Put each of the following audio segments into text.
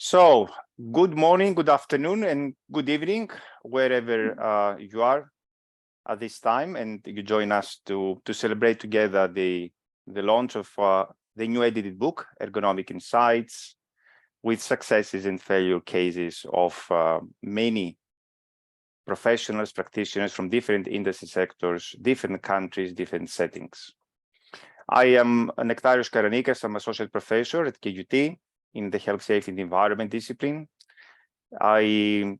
So, good morning, good afternoon, and good evening, wherever you are at this time, and you join us to celebrate together the launch of the new edited book, Ergonomic Insights, with successes and failure cases of many professionals, practitioners from different industry sectors, different countries, different settings. I am Nektarios Karanikas. I'm associate professor at KUT in the health, safety, and environment discipline. I'm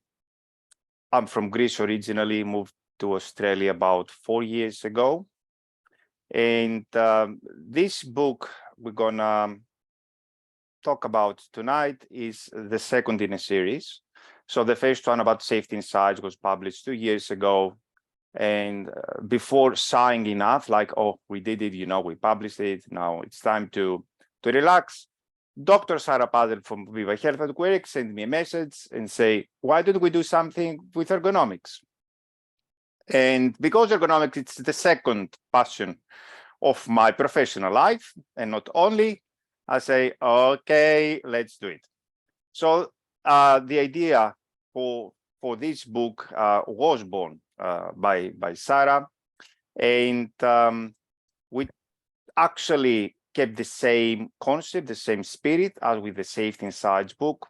from Greece originally, moved to Australia about 4 years ago. And this book we're gonna talk about tonight is the second in a series. So the first one about safety insights was published 2 years ago. And before sighing enough, like, oh, we did it, we published it, now it's time to relax. Dr. Sarah Pazel from Viva Health at Quebec sent me a message and say, why don't we do something with ergonomics? And because ergonomics, it's the second passion of my professional life, and not only, I say, okay, let's do it. So the idea for this book was born by Sarah, and we actually kept the same concept, the same spirit as with the Safety Insights book.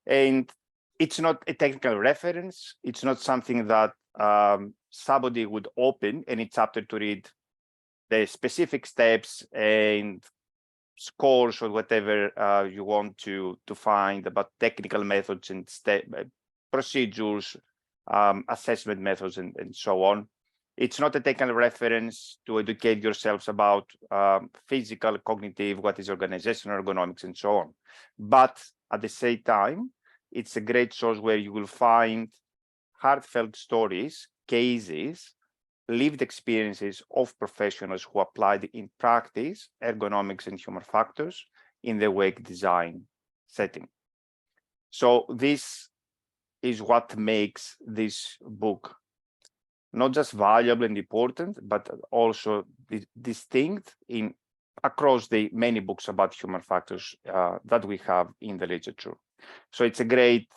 And it's not a technical reference. It's not something that somebody would open any chapter to read the specific steps and scores or whatever you want to find about technical methods and procedures, assessment methods, and so on. It's not a technical reference to educate yourselves about physical, cognitive, what is organizational ergonomics, and so on. But at the same time, it's a great source where you will find heartfelt stories, cases, lived experiences of professionals who applied in practice ergonomics and human factors in the work design setting. So this is what makes this book not just valuable and important, but also distinct across the many books about human factors that we have in the literature. So it's a great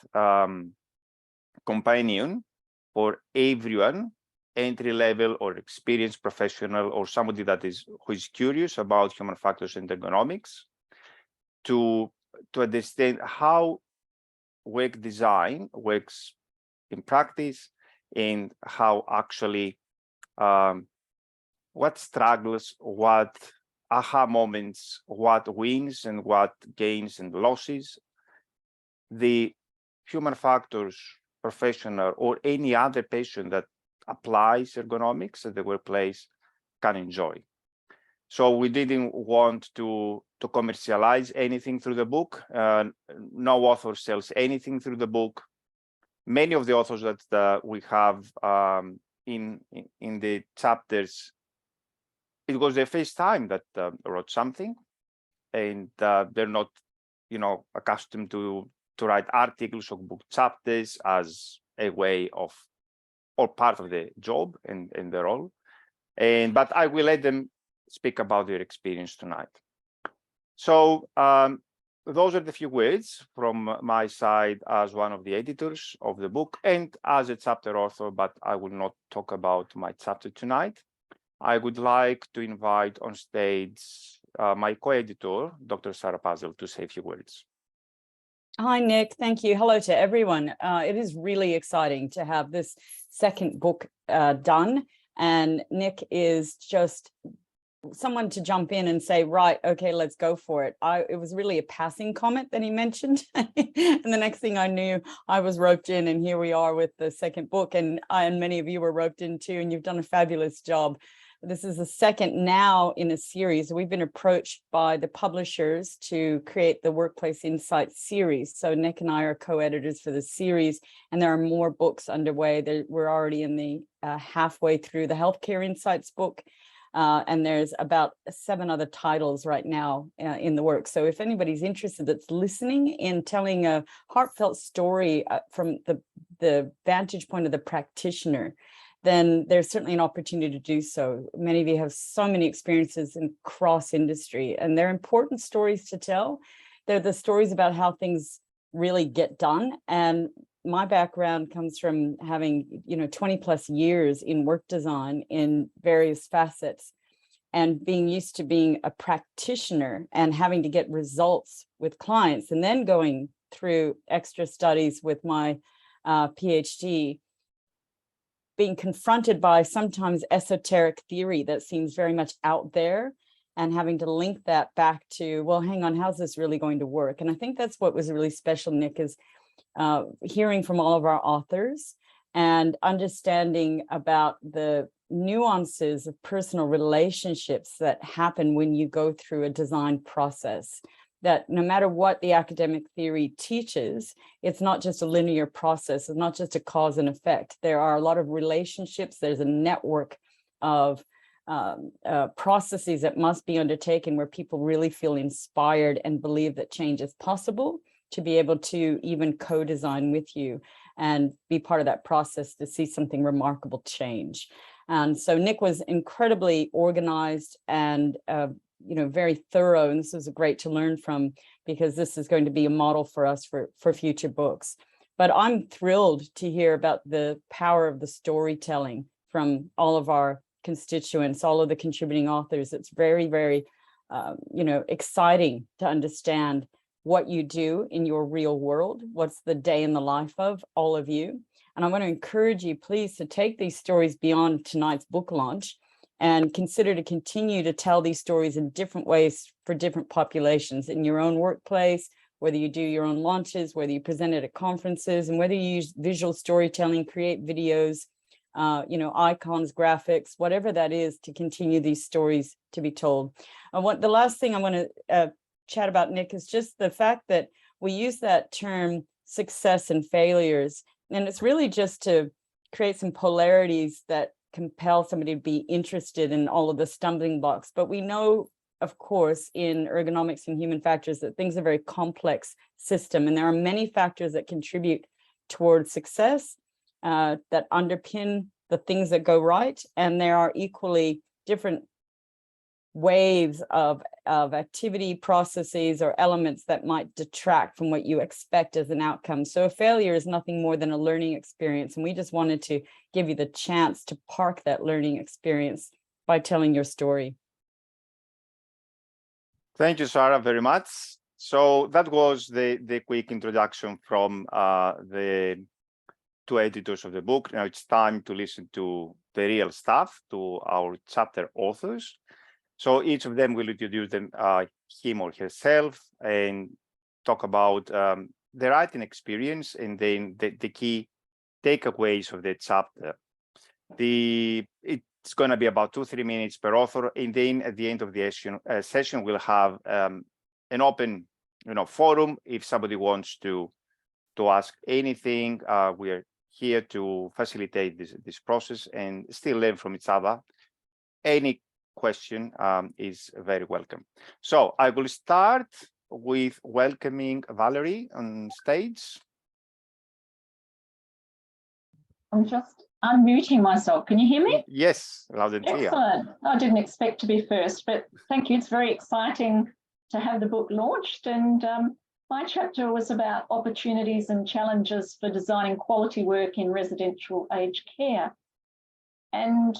companion for everyone, entry level or experienced professional, or somebody who is curious about human factors and ergonomics, to understand how work design works in practice, and how actually what struggles, what aha moments, what wins and what gains and losses the human factors professional or any other patient that applies ergonomics at the workplace can enjoy. So we didn't want to commercialize anything through the book. No author sells anything through the book. Many of the authors that we have in the chapters, it was their first time that wrote something, and they're not, accustomed to write articles or book chapters as a way of, or part of the job and the role. But I will let them speak about their experience tonight. So those are the few words from my side as one of the editors of the book and as a chapter author, but I will not talk about my chapter tonight. I would like to invite on stage my co-editor, Dr. Sarah Pazel, to say a few words. Hi, Nick. Thank you. Hello to everyone. It is really exciting to have this second book done. And Nick is just someone to jump in and say, right, okay, let's go for it. It was really a passing comment that he mentioned. And the next thing I knew, I was roped in, and here we are with the second book. And many of you were roped in too, and you've done a fabulous job. This is the second now in a series. We've been approached by the publishers to create the Workplace Insights series. So Nick and I are co-editors for the series, and there are more books underway. We're already in the halfway through the Healthcare Insights book. And there's about 7 other titles right now in the works. So if anybody's interested that's listening in telling a heartfelt story from the vantage point of the practitioner, then there's certainly an opportunity to do so. Many of you have so many experiences in cross industry, and they're important stories to tell. They're the stories about how things really get done. And my background comes from having, 20 plus years in work design in various facets, and being used to being a practitioner and having to get results with clients, and then going through extra studies with my PhD, being confronted by sometimes esoteric theory that seems very much out there, and having to link that back to, well, hang on, how's this really going to work? And I think that's what was really special, Nick, is hearing from all of our authors and understanding about the nuances of personal relationships that happen when you go through a design process. That no matter what the academic theory teaches, it's not just a linear process, it's not just a cause and effect. There are a lot of relationships, there's a network of processes that must be undertaken where people really feel inspired and believe that change is possible, to be able to even co-design with you and be part of that process to see something remarkable change. And so Nick was incredibly organized and very thorough, and this was great to learn from, because this is going to be a model for us for future books. But I'm thrilled to hear about the power of the storytelling from all of our constituents, all of the contributing authors. It's very, very, exciting to understand what you do in your real world, what's the day in the life of all of you. And I want to encourage you, please, to take these stories beyond tonight's book launch and consider to continue to tell these stories in different ways for different populations in your own workplace, whether you do your own launches, whether you present it at conferences, and whether you use visual storytelling, create videos, icons, graphics, whatever that is, to continue these stories to be told. The last thing I want to chat about, Nick, is just the fact that we use that term success and failures, and it's really just to create some polarities that compel somebody to be interested in all of the stumbling blocks. But we know, of course, in ergonomics and human factors, that things are a very complex system, and there are many factors that contribute towards success, that underpin the things that go right, and there are equally different waves of activity, processes, or elements that might detract from what you expect as an outcome. So a failure is nothing more than a learning experience, and we just wanted to give you the chance to park that learning experience by telling your story. Thank you, Sarah, very much. So that was the quick introduction from the two editors of the book. Now it's time to listen to the real stuff, to our chapter authors. So each of them will introduce him or herself and talk about the writing experience, and then the key takeaways of the chapter. It's going to be about 2-3 minutes per author, and then at the end of the session, we'll have an open, forum. If somebody wants to ask anything, we're here to facilitate this process and still learn from each other. Any question is very welcome. So I will start with welcoming Valerie on stage. I'm just unmuting myself. Can you hear me? Yes, loud and clear. Excellent. I didn't expect to be first, but thank you. It's very exciting to have the book launched. And my chapter was about opportunities and challenges for designing quality work in residential aged care. And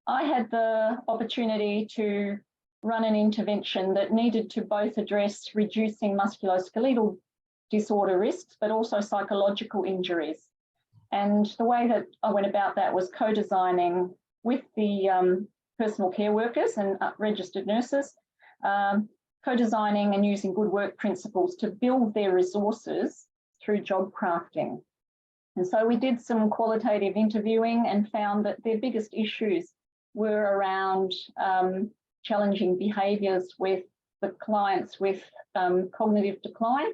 I had the opportunity to run an intervention that needed to both address reducing musculoskeletal disorder risks, but also psychological injuries. And the way that I went about that was co-designing with the personal care workers and registered nurses, co-designing and using good work principles to build their resources through job crafting. And so we did some qualitative interviewing and found that their biggest issues were around challenging behaviours with the clients with cognitive decline,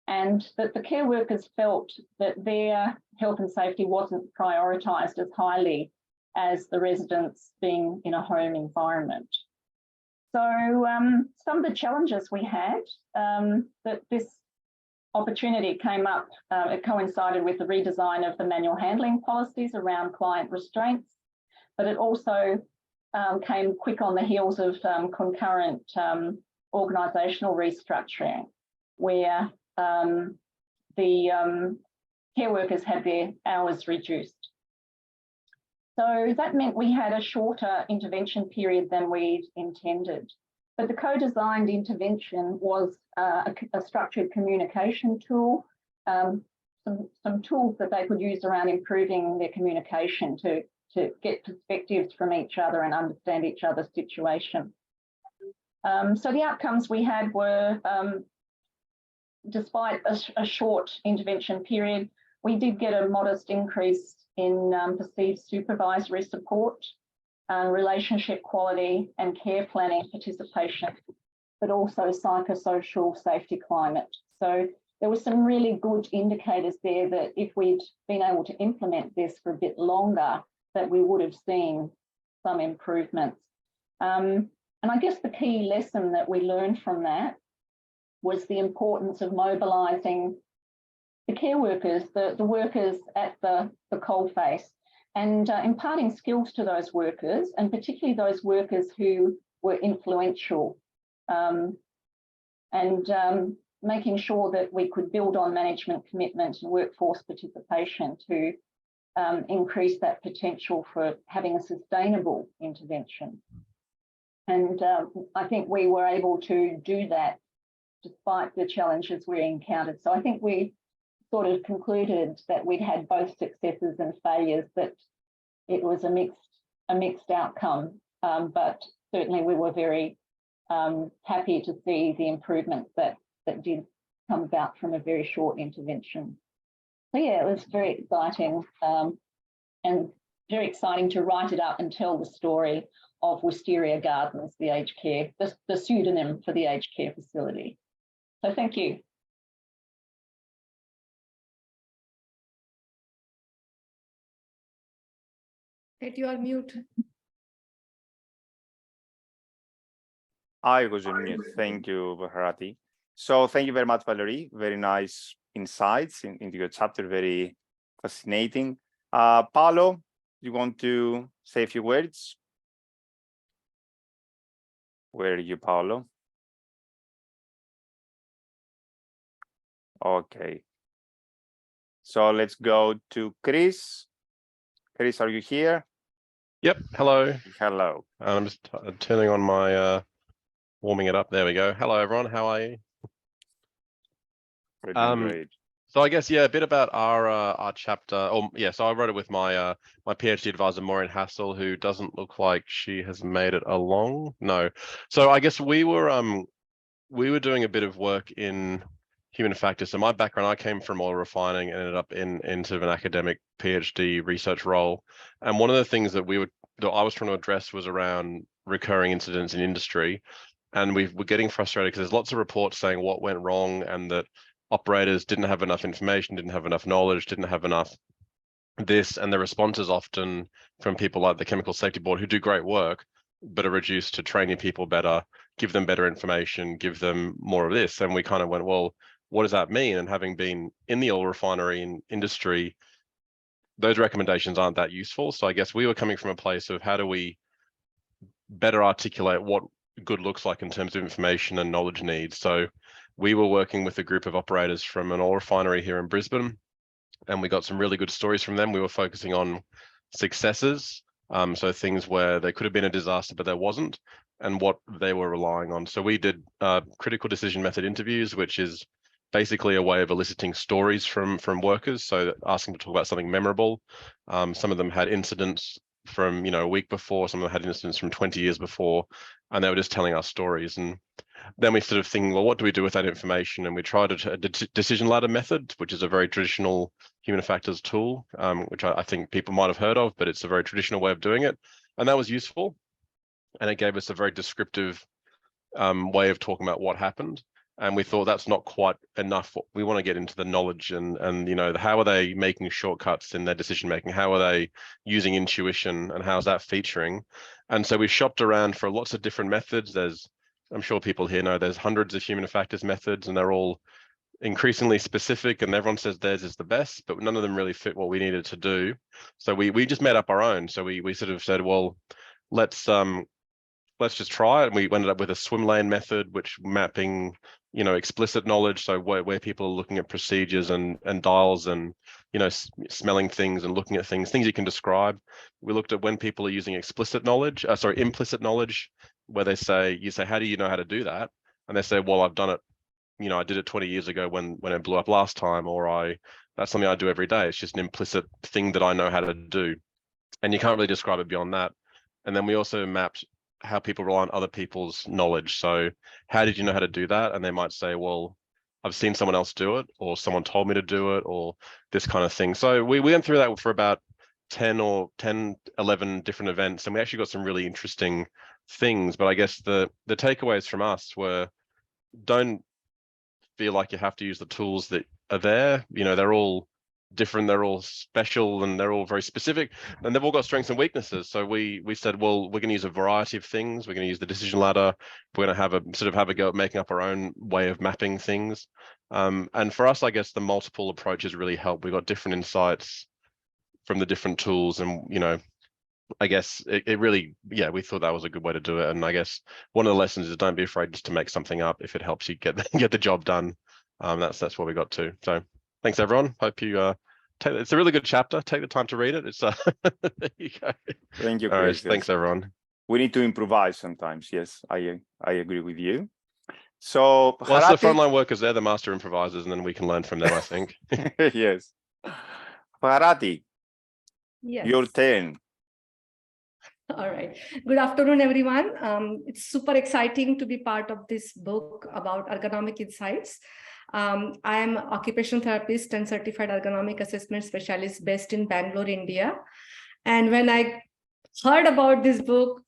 and that the care workers felt that their health and safety wasn't prioritised as highly as the residents being in a home environment. So some of the challenges we had, that this opportunity came up, it coincided with the redesign of the manual handling policies around client restraints, but it also came quick on the heels of concurrent organisational restructuring, where the care workers had their hours reduced. So that meant we had a shorter intervention period than we'd intended. But the co-designed intervention was a structured communication tool, some tools that they could use around improving their communication to get perspectives from each other and understand each other's situation. So the outcomes we had were, despite a short intervention period, we did get a modest increase in perceived supervisory support, relationship quality and care planning participation, but also psychosocial safety climate. So there were some really good indicators there that if we'd been able to implement this for a bit longer, that we would have seen some improvements. And I guess the key lesson that we learned from that was the importance of mobilising the care workers, the workers at the coalface, and imparting skills to those workers, and particularly those workers who were influential, and making sure that we could build on management commitment and workforce participation to increase that potential for having a sustainable intervention. And I think we were able to do that despite the challenges we encountered. So I think we sort of concluded that we'd had both successes and failures, that it was a mixed outcome, but certainly we were very happy to see the improvements that did come about from a very short intervention. So yeah, it was very exciting, and very exciting to write it up and tell the story of Wisteria Gardens, the aged care, the pseudonym for the aged care facility. So thank you. You are mute. I was on mute. Thank you, Bharati. So thank you very much, Valerie. Very nice insights into your chapter. Very fascinating. Paolo, you want to say a few words? Where are you, Paolo? Okay. So let's go to Chris. Chris, are you here? Yep. Hello. Hello. I'm just turning on my warming it up. There we go. Hello, everyone. How are you? Great. So I guess, yeah, a bit about our chapter. So I wrote it with my my PhD advisor, Maureen Hassel, who doesn't look like she has made it along. No. So I guess we were doing a bit of work in human factors. So my background, I came from oil refining and ended up into an academic PhD research role. And one of the things that I was trying to address was around recurring incidents in industry. And we're getting frustrated because there's lots of reports saying what went wrong and that operators didn't have enough information, didn't have enough knowledge, didn't have enough this. And the responses often from people like the Chemical Safety Board, who do great work, but are reduced to training people better, give them better information, give them more of this. And we kind of went, well, what does that mean? And having been in the oil refinery industry, those recommendations aren't that useful. So I guess we were coming from a place of how do we better articulate what good looks like in terms of information and knowledge needs. So we were working with a group of operators from an oil refinery here in Brisbane, and we got some really good stories from them. We were focusing on successes, so things where there could have been a disaster, but there wasn't, and what they were relying on. So we did critical decision method interviews, which is basically a way of eliciting stories from workers, so asking to talk about something memorable. Some of them had incidents from a week before, some of them had incidents from 20 years before, and they were just telling us stories. And then we sort of think, well, what do we do with that information? And we tried a decision ladder method, which is a very traditional human factors tool, which I think people might have heard of, but it's a very traditional way of doing it. And that was useful. And it gave us a very descriptive way of talking about what happened. And we thought that's not quite enough. We want to get into the knowledge and how are they making shortcuts in their decision making? How are they using intuition, and how's that featuring? And so we shopped around for lots of different methods. I'm sure people here know there's hundreds of human factors methods, and they're all increasingly specific, and everyone says theirs is the best, but none of them really fit what we needed to do. So we just made up our own. So we sort of said, well, let's just try it. And we ended up with a swim lane method, which mapping explicit knowledge, so where people are looking at procedures and dials and smelling things and looking at things you can describe. We looked at when people are using implicit knowledge, where you say, how do you know how to do that? And they say, well, I've done it, I did it 20 years ago when it blew up last time, or that's something I do every day. It's just an implicit thing that I know how to do. And you can't really describe it beyond that. And then we also mapped how people rely on other people's knowledge. So how did you know how to do that? And they might say, well, I've seen someone else do it, or someone told me to do it, or this kind of thing. So we went through that for about 10, 11 different events, and we actually got some really interesting things. But I guess the takeaways from us were, don't feel like you have to use the tools that are there. They're all different, they're all special, and they're all very specific, and they've all got strengths and weaknesses. So we said, well, we're going to use a variety of things. We're going to use the decision ladder. We're going to have a go at making up our own way of mapping things. And for us, I guess the multiple approaches really help. We got different insights from the different tools, and I guess it really, we thought that was a good way to do it. And I guess one of the lessons is, don't be afraid just to make something up if it helps you get the job done. That's what we got to. So thanks everyone. Hope you it's a really good chapter. Take the time to read it. It's there you go. Thank you, All right, Chris. thanks everyone. We need to improvise sometimes. Yes, I agree with you. So Well, that's the Harati, frontline workers. They're the master improvisers, and then we can learn from them, I think. yes. Harati, Yes. your turn. All right. Good afternoon, everyone. It's super exciting to be part of this book about ergonomic insights. I am an occupational therapist and certified ergonomic assessment specialist based in Bangalore, India. And when I heard about this book,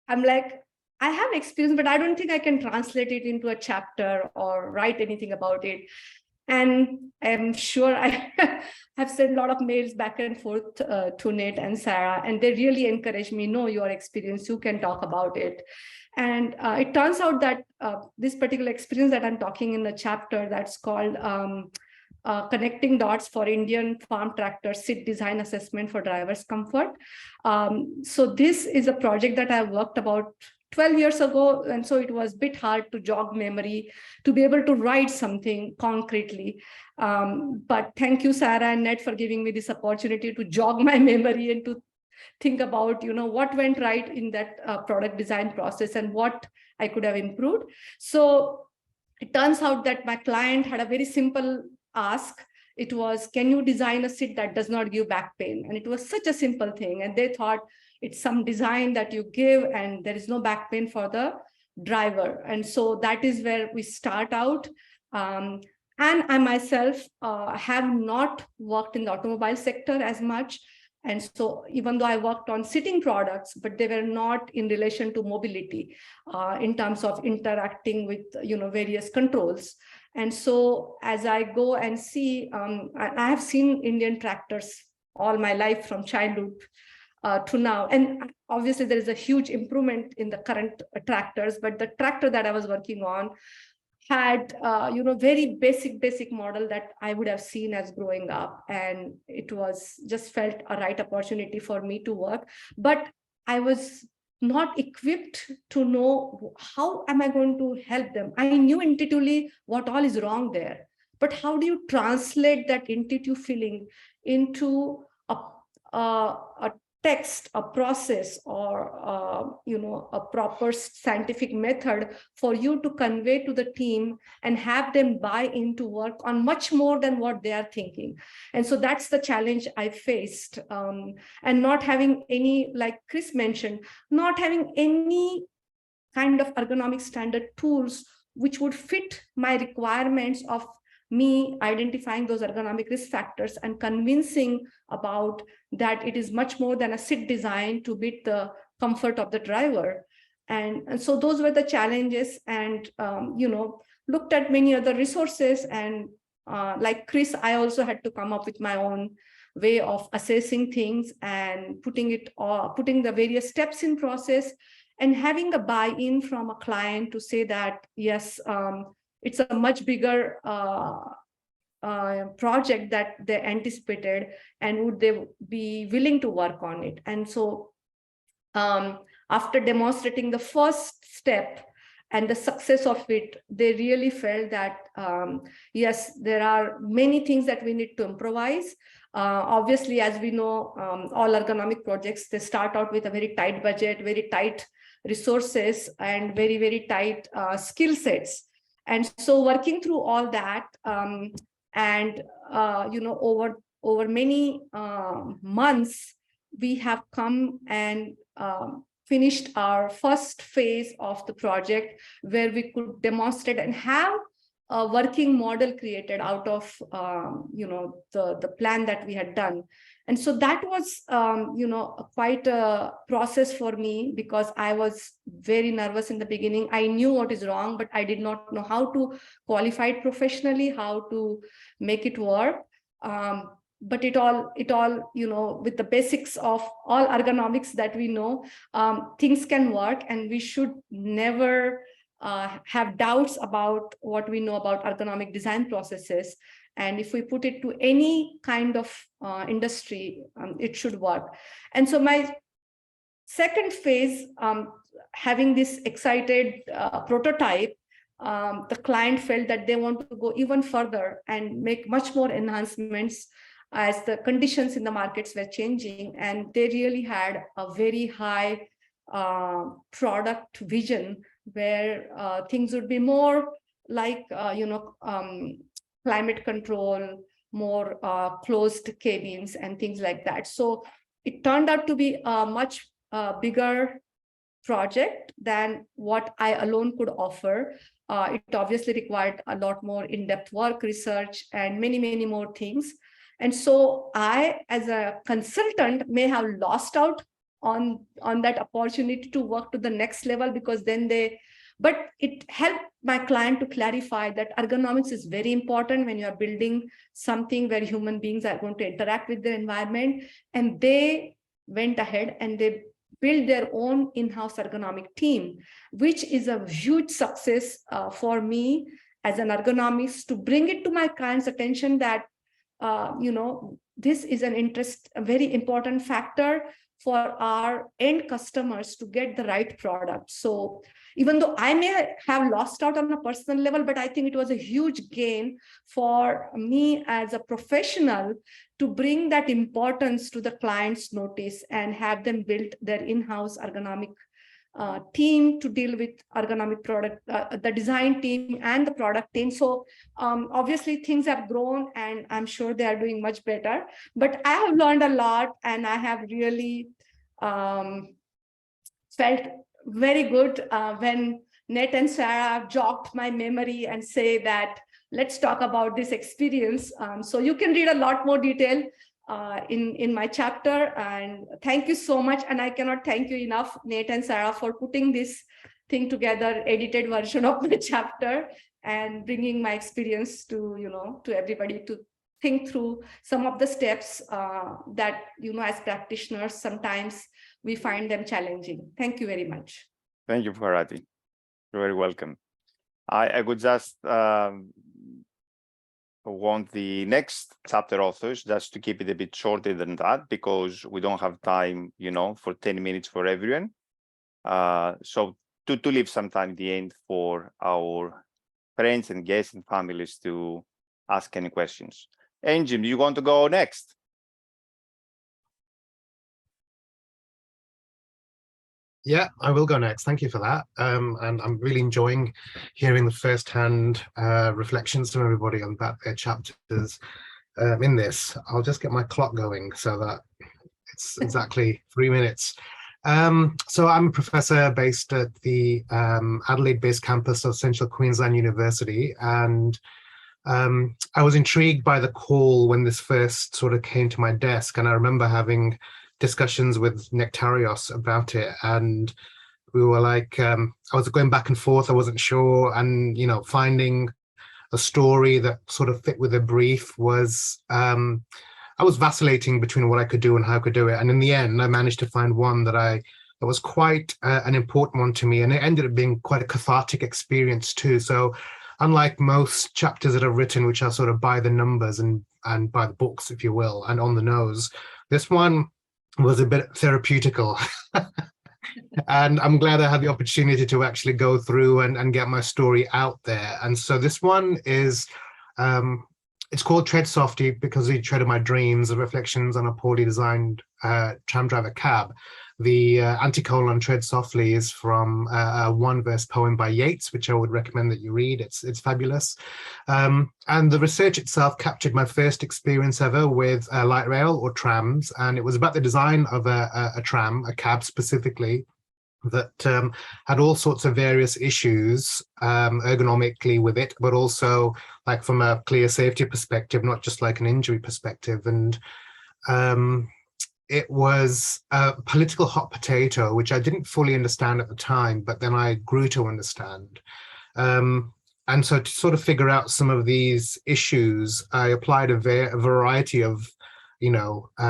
I'm like, I have experience, but I don't think I can translate it into a chapter or write anything about it. And I'm sure I have sent a lot of mails back and forth to Nate and Sarah, and they really encouraged me, no, your experience, you can talk about it. And it turns out that this particular experience that I'm talking in the chapter, that's called Connecting Dots for Indian Farm Tractor Seat Design Assessment for Drivers' Comfort. So this is a project that I worked about 12 years ago, and so it was a bit hard to jog memory to be able to write something concretely. But thank you, Sarah and Ned, for giving me this opportunity to jog my memory and to think about, what went right in that product design process and what I could have improved. So it turns out that my client had a very simple ask. It was, can you design a seat that does not give back pain? And it was such a simple thing. And they thought it's some design that you give and there is no back pain for the driver. And so that is where we start out. And I myself have not worked in the automobile sector as much. And so even though I worked on sitting products, but they were not in relation to mobility in terms of interacting with, various controls. And so as I go and see, I have seen Indian tractors all my life from childhood to now. And obviously there is a huge improvement in the current tractors, but the tractor that I was working on had, very basic model that I would have seen as growing up. And it was just felt a right opportunity for me to work. But I was not equipped to know how am I going to help them. I knew intuitively what all is wrong there, but how do you translate that intuitive feeling into a text, a process, or a proper scientific method for you to convey to the team and have them buy into work on much more than what they are thinking. And so that's the challenge I faced. And not having any, like Chris mentioned, not having any kind of ergonomic standard tools which would fit my requirements of me identifying those ergonomic risk factors and convincing about that it is much more than a seat design to meet the comfort of the driver. And so those were the challenges, and looked at many other resources. And like Chris, I also had to come up with my own way of assessing things and putting the various steps in process, and having a buy-in from a client to say that, yes, it's a much bigger project that they anticipated, and would they be willing to work on it. And so after demonstrating the first step, and the success of it, they really felt that, yes, there are many things that we need to improvise. Obviously, as we know, all ergonomic projects, they start out with a very tight budget, very tight resources, and very, very tight skill sets. And so working through all that, and over many months, we have come and finished our first phase of the project, where we could demonstrate and have a working model created out of the plan that we had done. And so that was quite a process for me, because I was very nervous in the beginning. I knew what is wrong, but I did not know how to qualify it professionally, how to make it work. But it all, with the basics of all ergonomics that we know, things can work, and we should never have doubts about what we know about ergonomic design processes. And if we put it to any kind of industry, it should work. And so my second phase, having this excited prototype, the client felt that they want to go even further and make much more enhancements as the conditions in the markets were changing. And they really had a very high product vision, where things would be more like, climate control, more closed cabins and things like that. So it turned out to be a much bigger project than what I alone could offer. It obviously required a lot more in-depth work, research, and many, many more things. And so I, as a consultant, may have lost out on that opportunity to work to the next level, because then but it helped my client to clarify that ergonomics is very important when you are building something where human beings are going to interact with their environment. And they went ahead and they built their own in-house ergonomic team, which is a huge success for me as an ergonomist, to bring it to my client's attention that, this is a very important factor for our end customers to get the right product. So even though I may have lost out on a personal level, but I think it was a huge gain for me as a professional to bring that importance to the client's notice and have them build their in-house ergonomic team to deal with ergonomic product, the design team and the product team. So obviously things have grown, and I'm sure they are doing much better, but I have learned a lot, and I have really felt very good when Nate and Sarah jogged my memory and say that, let's talk about this experience. So you can read a lot more detail in my chapter, and thank you so much. And I cannot thank you enough, Nate and Sarah, for putting this thing together, edited version of my chapter, and bringing my experience to everybody to think through some of the steps that, as practitioners, sometimes we find them challenging. Thank you very much. Thank you, Farati. You're very welcome. I would just want the next chapter authors just to keep it a bit shorter than that, because we don't have time, for 10 minutes for everyone. So to leave some time at the end for our friends and guests and families to ask any questions. Angie, do you want to go next? Yeah, I will go next. Thank you for that. And I'm really enjoying hearing the first-hand reflections from everybody on their chapters in this. I'll just get my clock going so that it's exactly 3 minutes. So I'm a professor based at the Adelaide-based campus of Central Queensland University, and I was intrigued by the call when this first sort of came to my desk, and I remember having discussions with Nectarios about it, and we were like, I was going back and forth, I wasn't sure, and finding a story that sort of fit with the brief was, I was vacillating between what I could do and how I could do it, and in the end I managed to find one that was quite an important one to me, and it ended up being quite a cathartic experience too. So unlike most chapters that I've written, which are sort of by the numbers and by the books, if you will, and on the nose, this one was a bit therapeutical. And I'm glad I had the opportunity to actually go through and get my story out there. And so this one is, it's called Tread Softly because he treaded my dreams, reflections on a poorly designed tram driver cab. The anticolon Tread Softly is from a one-verse poem by Yeats, which I would recommend that you read. It's fabulous. And the research itself captured my first experience ever with light rail or trams. And it was about the design of a tram, a cab specifically, that had all sorts of various issues ergonomically with it, but also like from a clear safety perspective, not just like an injury perspective. And it was a political hot potato, which I didn't fully understand at the time, but then I grew to understand. And so to sort of figure out some of these issues, I applied a variety of,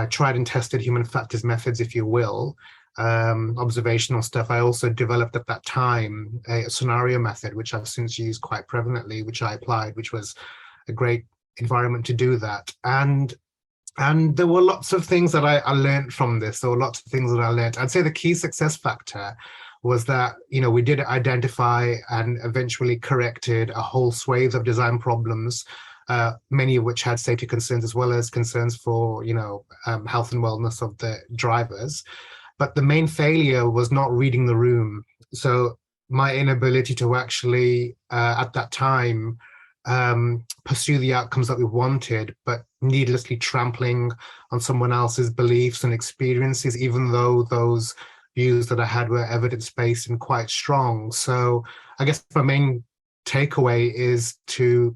tried and tested human factors methods, if you will, observational stuff. I also developed at that time a scenario method, which I've since used quite prevalently, which I applied, which was a great environment to do that. And there were lots of things that I learned from this. There were lots of things that I learned. I'd say the key success factor was that, we did identify and eventually corrected a whole swathe of design problems, many of which had safety concerns as well as concerns for, health and wellness of the drivers. But the main failure was not reading the room. So my inability to actually, at that time, pursue the outcomes that we wanted, but needlessly trampling on someone else's beliefs and experiences, even though those views that I had were evidence-based and quite strong. So I guess my main takeaway is to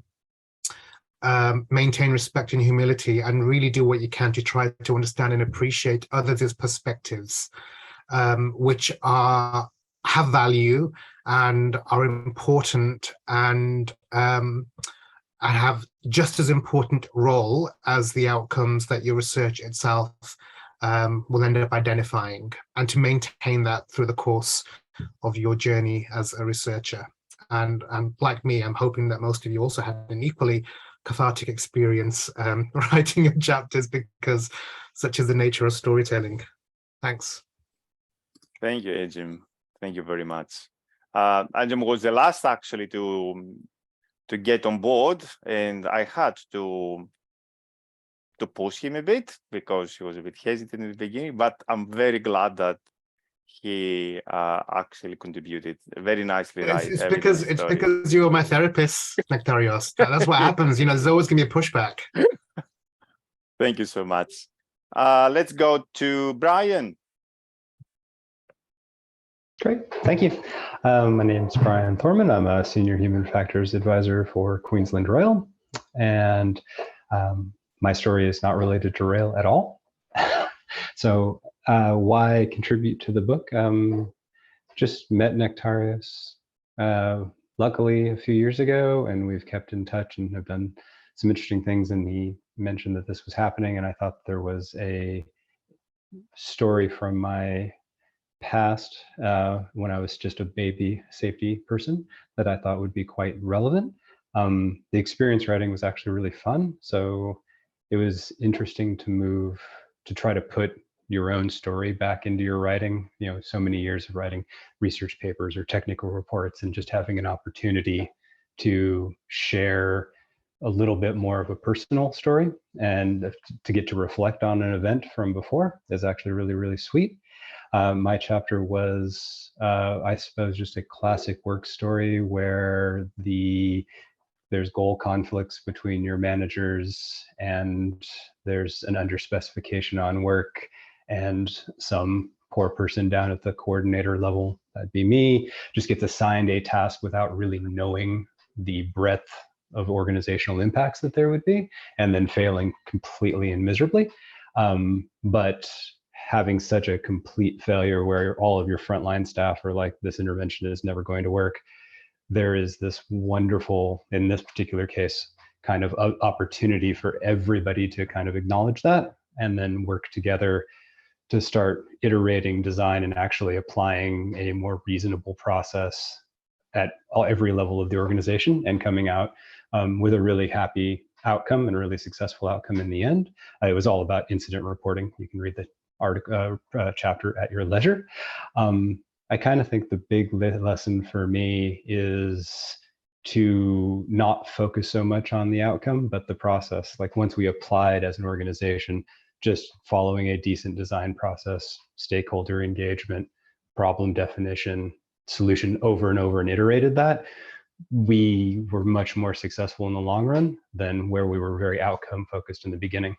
maintain respect and humility and really do what you can to try to understand and appreciate others' perspectives, which have value and are important and have just as important role as the outcomes that your research itself will end up identifying, and to maintain that through the course of your journey as a researcher. And like me, I'm hoping that most of you also had an equally cathartic experience writing your chapters, because such is the nature of storytelling. Thanks. Thank you, Ajim. Thank you very much. Ajim was the last actually to get on board, and I had to push him a bit because he was a bit hesitant in the beginning, but I'm very glad that he actually contributed very nicely. It's because you were my therapist, Nectarios. That's what happens. There's always gonna be a pushback. Thank you so much. Let's go to Brian. Great, thank you. My name is Brian Thorman. I'm a Senior Human Factors Advisor for Queensland Rail, and my story is not related to rail at all. So why contribute to the book? Just met Nectarios luckily a few years ago, and we've kept in touch and have done some interesting things, and he mentioned that this was happening, and I thought there was a story from my past when I was just a baby safety person that I thought would be quite relevant. The experience writing was actually really fun, so it was interesting to try to put your own story back into your writing. So many years of writing research papers or technical reports, and just having an opportunity to share a little bit more of a personal story and to get to reflect on an event from before is actually really, really sweet. My chapter was, I suppose, just a classic work story where there's goal conflicts between your managers, and there's an underspecification on work, and some poor person down at the coordinator level, that'd be me, just gets assigned a task without really knowing the breadth of organizational impacts that there would be, and then failing completely and miserably. But having such a complete failure where all of your frontline staff are like, this intervention is never going to work, there is this wonderful, in this particular case, kind of opportunity for everybody to kind of acknowledge that and then work together to start iterating design and actually applying a more reasonable process at every level of the organization, and coming out with a really happy outcome and a really successful outcome in the end. It was all about incident reporting. You can read the chapter at your leisure. I kind of think the big lesson for me is to not focus so much on the outcome, but the process. Like once we applied as an organization, just following a decent design process, stakeholder engagement, problem definition, solution over and over, and iterated that, we were much more successful in the long run than where we were very outcome focused in the beginning.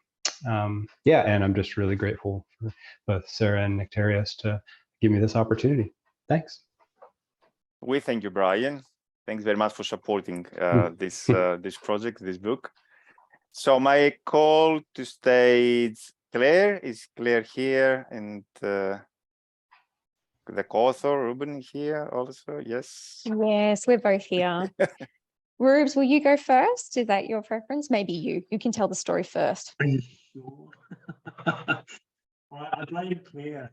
Yeah, and I'm just really grateful for both Sarah and Nectarios to give me this opportunity. Thanks. We thank you, Brian. Thanks very much for supporting this project, this book. So my call to stage Claire. Is Claire here? And the co-author, Ruben, here also? Yes. Yes, we're both here. Rubes, will you go first? Is that your preference? Maybe you can tell the story first. Are you sure? I blame Claire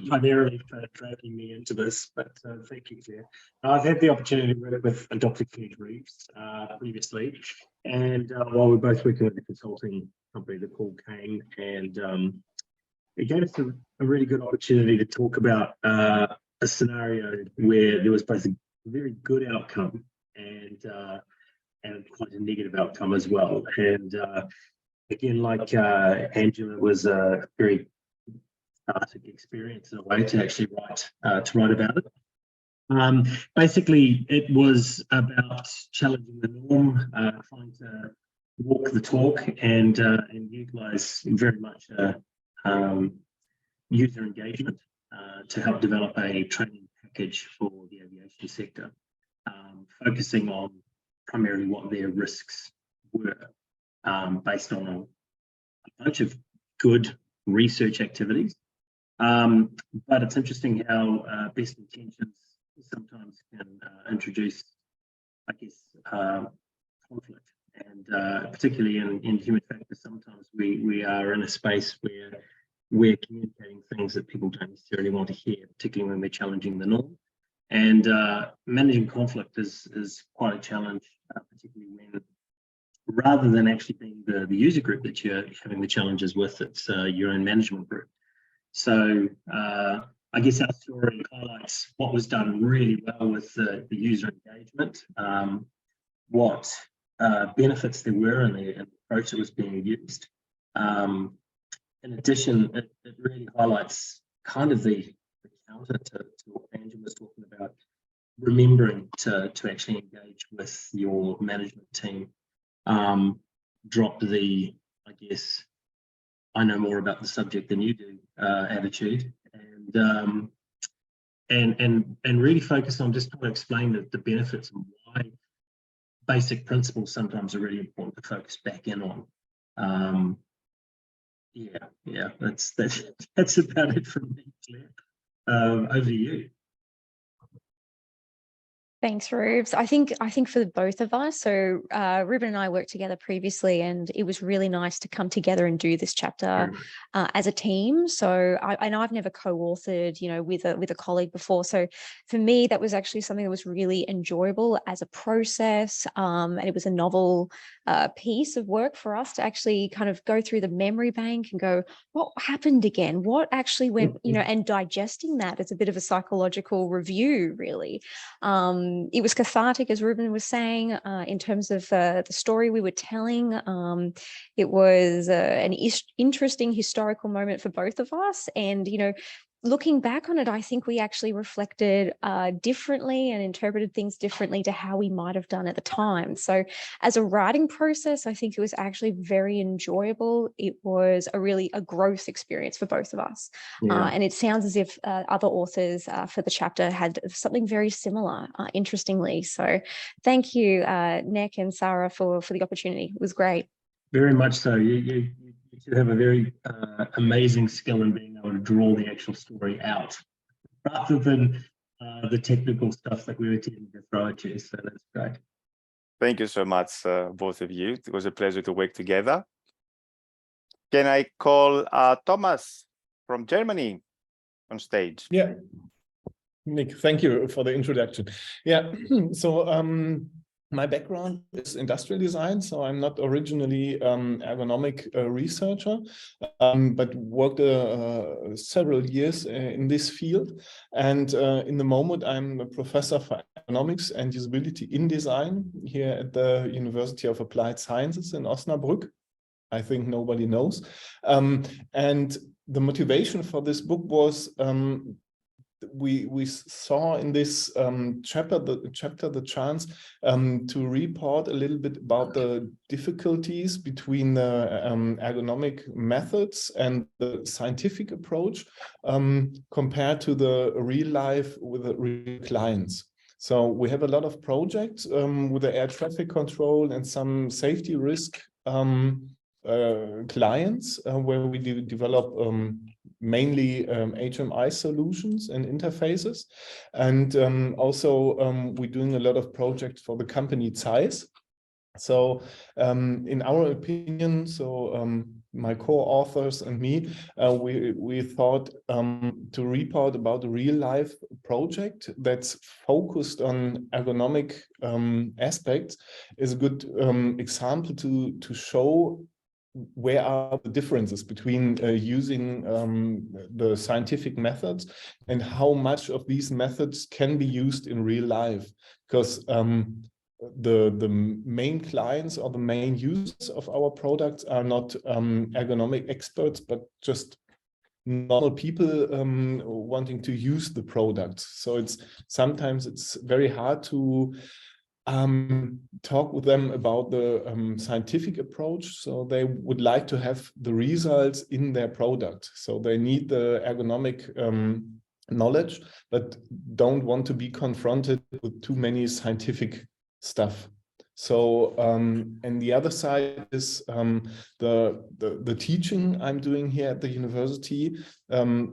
primarily for dragging me into this, but thank you, Claire. I've had the opportunity to work with Dr. Claire Reeves previously, and while we're both working with a consulting company, the Paul Kane, and it gave us a really good opportunity to talk about a scenario where there was both a very good outcome and quite a negative outcome as well. And again, like Angela, was a very cathartic experience in a way to actually write about it. Basically, it was about challenging the norm, trying to walk the talk, and utilize very much user engagement to help develop a training package for the aviation sector, focusing on primarily what their risks were, based on a bunch of good research activities. But it's interesting how best intentions sometimes can introduce, I guess, conflict, and particularly in human factors, sometimes we are in a space where we're communicating things that people don't necessarily want to hear, particularly when we're challenging the norm. And managing conflict is quite a challenge, particularly when, rather than actually being the user group that you're having the challenges with, it's your own management group. So I guess our story highlights what was done really well with the user engagement, what benefits there were in the approach that was being used. In addition, it really highlights kind of the counter to what Angela was talking about, remembering to actually engage with your management team. Drop the, I guess, I know more about the subject than you do attitude, and really focus on just trying to explain the benefits and why basic principles sometimes are really important to focus back in on. Yeah, that's about it from me, Claire. Over to you. Thanks, Rubes. I think for the both of us, so Ruben and I worked together previously, and it was really nice to come together and do this chapter as a team. So I know I've never co-authored, with a colleague before. So for me, that was actually something that was really enjoyable as a process, and it was a novel piece of work for us to actually kind of go through the memory bank and go, what happened again? What actually went, and digesting that as a bit of a psychological review, really. It was cathartic, as Ruben was saying, in terms of the story we were telling. It was an interesting historical moment for both of us. And, looking back on it, I think we actually reflected differently and interpreted things differently to how we might have done at the time. So as a writing process, I think it was actually very enjoyable. It was a growth experience for both of us. Yeah. And it sounds as if other authors for the chapter had something very similar, interestingly. So thank you, Nick and Sarah, for the opportunity. It was great. Very much so. You should have a very amazing skill in being able to draw the actual story out, rather than the technical stuff that we were tending to throw at you. So that's great. Thank you so much, both of you. It was a pleasure to work together. Can I call Thomas from Germany on stage? Yeah, Nick, thank you for the introduction. Yeah, so My background is industrial design, so I'm not originally ergonomic researcher, but worked several years in this field. And in the moment, I'm a professor for ergonomics and usability in design here at the University of Applied Sciences in Osnabrück. I think nobody knows. And the motivation for this book was we saw in this chapter the chance to report a little bit about the difficulties between the ergonomic methods and the scientific approach compared to the real life with the real clients. So we have a lot of projects with the air traffic control and some safety risk clients where we develop mainly HMI solutions and interfaces. And also we're doing a lot of projects for the company size. So in our opinion, my co-authors and me, we thought to report about a real life project that's focused on ergonomic aspects is a good example to show where are the differences between using the scientific methods and how much of these methods can be used in real life. Because the main clients or the main users of our products are not ergonomic experts, but just normal people wanting to use the products. So sometimes it's very hard to talk with them about the scientific approach. So they would like to have the results in their product. So they need the ergonomic knowledge, but don't want to be confronted with too many scientific stuff. So and the other side is the teaching I'm doing here at the university.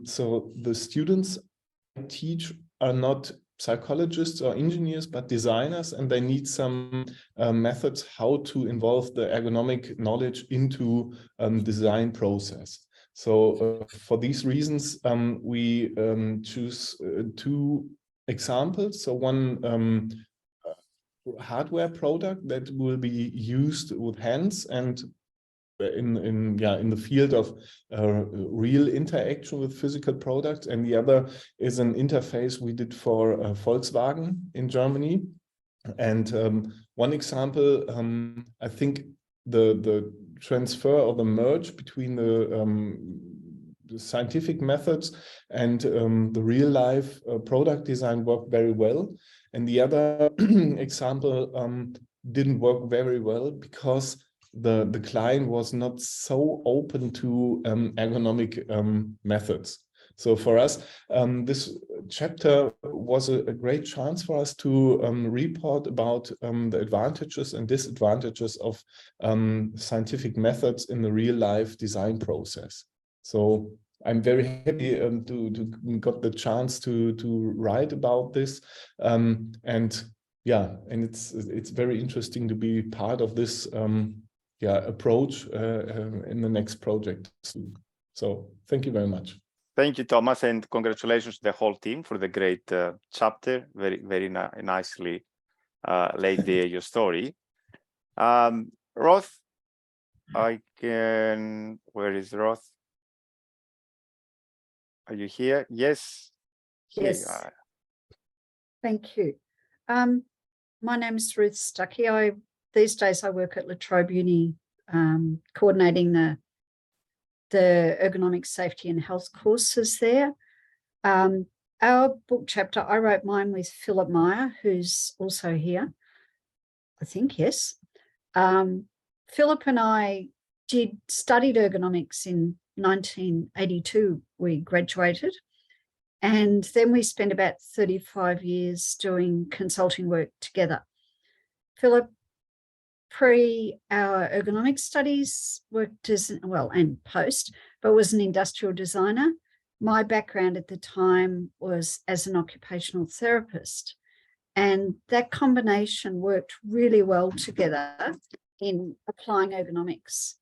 So the students I teach are not psychologists or engineers, but designers, and they need some methods how to involve the ergonomic knowledge into design process. So for these reasons, we choose two examples. So one hardware product that will be used with hands and in the field of real interaction with physical products, and the other is an interface we did for Volkswagen in Germany. And one example, I think the transfer or the merge between the scientific methods and the real life product design worked very well. And the other example didn't work very well because the client was not so open to ergonomic methods. So for us, this chapter was a great chance for us to report about the advantages and disadvantages of scientific methods in the real life design process. So I'm very happy to got the chance to write about this, and it's very interesting to be part of this approach in the next project soon. So thank you very much. Thank you, Thomas, and congratulations to the whole team for the great chapter. Very nicely laid there your story. Roth, where is Roth? Are you here? Yes. Yes. Thank you. My name is Ruth Stuckey. These days I work at La Trobe Uni, coordinating the ergonomic safety and health courses there. Our book chapter, I wrote mine with Philip Meyer, who's also here, I think, yes. Philip and I studied ergonomics in 1982. We graduated, and then we spent about 35 years doing consulting work together. Philip, pre our ergonomic studies, worked as, well, and post, but was an industrial designer. My background at the time was as an occupational therapist, and that combination worked really well together in applying ergonomics.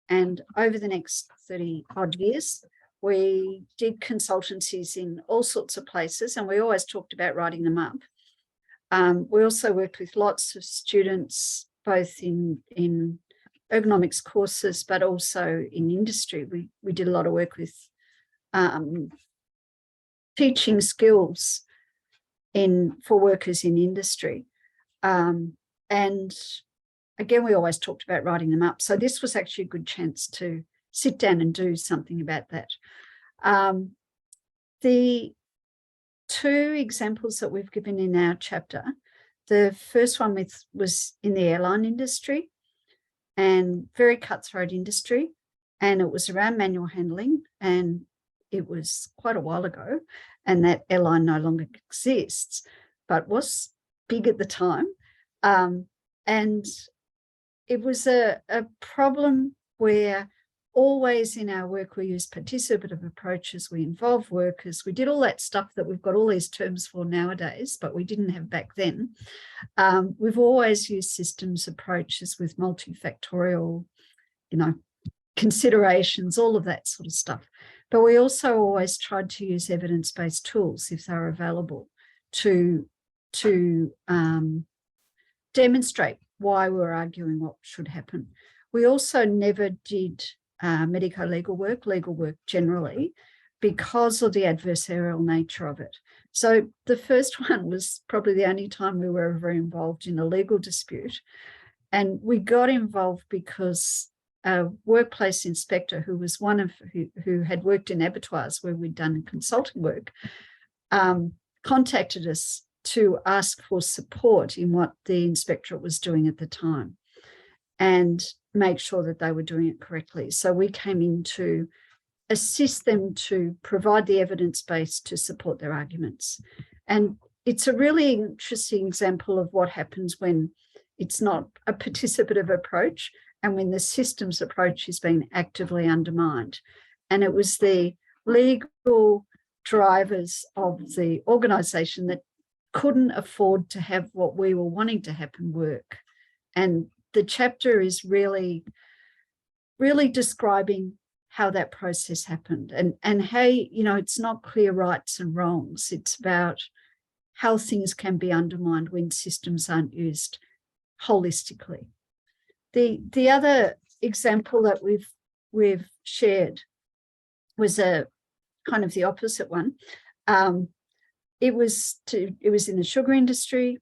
And over the next 30 odd years, we did consultancies in all sorts of places, and we always talked about writing them up. We also worked with lots of students, both in ergonomics courses, but also in industry. We did a lot of work with teaching skills for workers in industry. And again, we always talked about writing them up. So this was actually a good chance to sit down and do something about that. The two examples that we've given in our chapter, the first one was in the airline industry, and very cutthroat industry, and it was around manual handling, and it was quite a while ago, and that airline no longer exists, but was big at the time. And it was a problem where always in our work we use participative approaches, we involve workers, we did all that stuff that we've got all these terms for nowadays, but we didn't have back then. We've always used systems approaches with multifactorial, considerations, all of that sort of stuff. But we also always tried to use evidence-based tools if they were available to demonstrate why we're arguing what should happen. We also never did medico-legal work generally, because of the adversarial nature of it. So the first one was probably the only time we were ever involved in a legal dispute. And we got involved because a workplace inspector who was who had worked in abattoirs where we'd done consulting work, contacted us to ask for support in what the inspectorate was doing at the time and make sure that they were doing it correctly. So we came in to assist them to provide the evidence base to support their arguments. And it's a really interesting example of what happens when it's not a participative approach and when the systems approach is being actively undermined. And it was the legal drivers of the organisation that couldn't afford to have what we were wanting to happen work. And the chapter is really, really describing how that process happened and how, it's not clear rights and wrongs. It's about how things can be undermined when systems aren't used holistically. The other example that we've shared was a kind of the opposite one. It was in the sugar industry.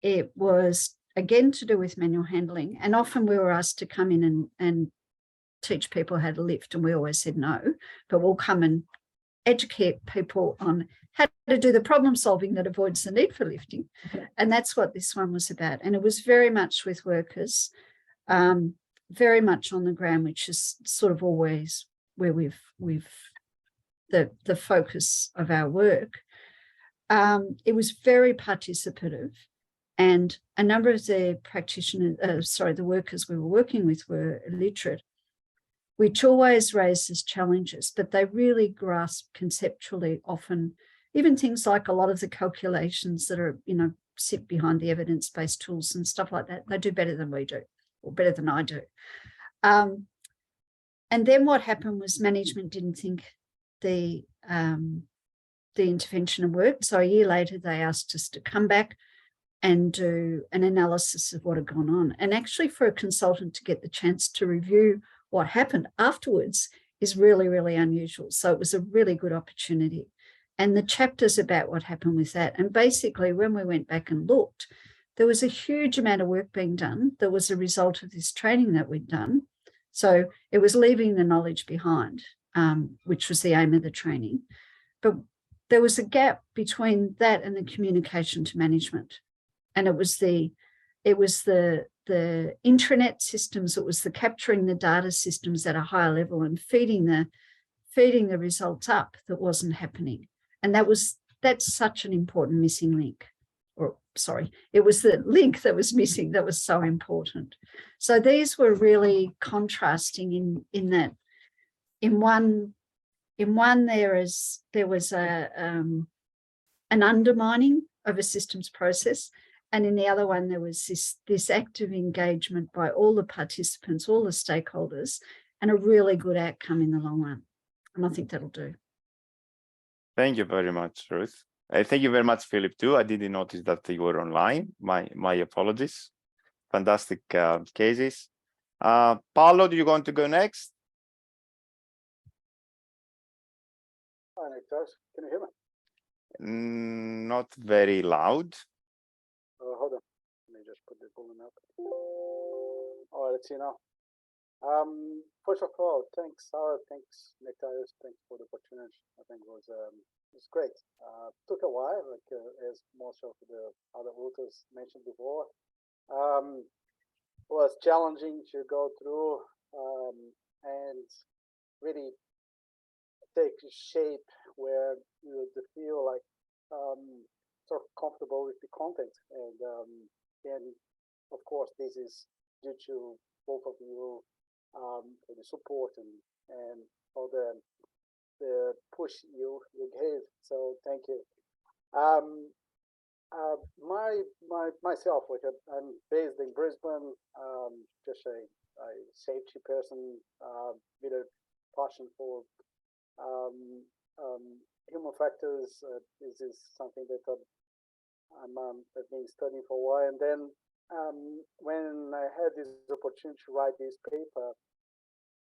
It was again to do with manual handling, and often we were asked to come in and teach people how to lift, and we always said no, but we'll come and educate people on how to do the problem solving that avoids the need for lifting. And that's what this one was about. And it was very much with workers, very much on the ground, which is sort of always where we've the focus of our work. It was very participative, and a number of the the workers we were working with were illiterate, which always raises challenges, but they really grasp conceptually often, even things like a lot of the calculations that are, sit behind the evidence-based tools and stuff like that. They do better than we do, or better than I do. And then what happened was management didn't think the intervention had worked. So a year later, they asked us to come back and do an analysis of what had gone on. And actually for a consultant to get the chance to review what happened afterwards is really, really unusual. So it was a really good opportunity. And the chapter's about what happened with that. And basically when we went back and looked, there was a huge amount of work being done that was a result of this training that we'd done. So it was leaving the knowledge behind, which was the aim of the training. But there was a gap between that and the communication to management. And it was the intranet systems, it was the capturing the data systems at a higher level and feeding the results up that wasn't happening. And that's such an important missing link. Or sorry, it was the link that was missing that was so important. So these were really contrasting in that in one there was an undermining of a systems process. And in the other one, there was this active engagement by all the participants, all the stakeholders, and a really good outcome in the long run. And I think that'll do. Thank you very much, Ruth. Thank you very much, Philip, too. I didn't notice that you were online. My apologies. Fantastic cases. Paolo, do you want to go next? Hi, Nick. Can you hear me? Not very loud. Hold on. Let me just put the volume up. All right, let's see now. First of all, thanks, Sarah. Thanks, Nick. Thanks for the opportunity. I think it was great. Took a while, like as most of the other authors mentioned before. Was challenging to go through and really take shape where you would feel like sort of comfortable with the content, and of course this is due to both of you for the support and all the push you gave. So thank you. Myself, like I'm based in Brisbane, just a safety person with a passion for human factors. This is something that I've been studying for a while. And then when I had this opportunity to write this paper,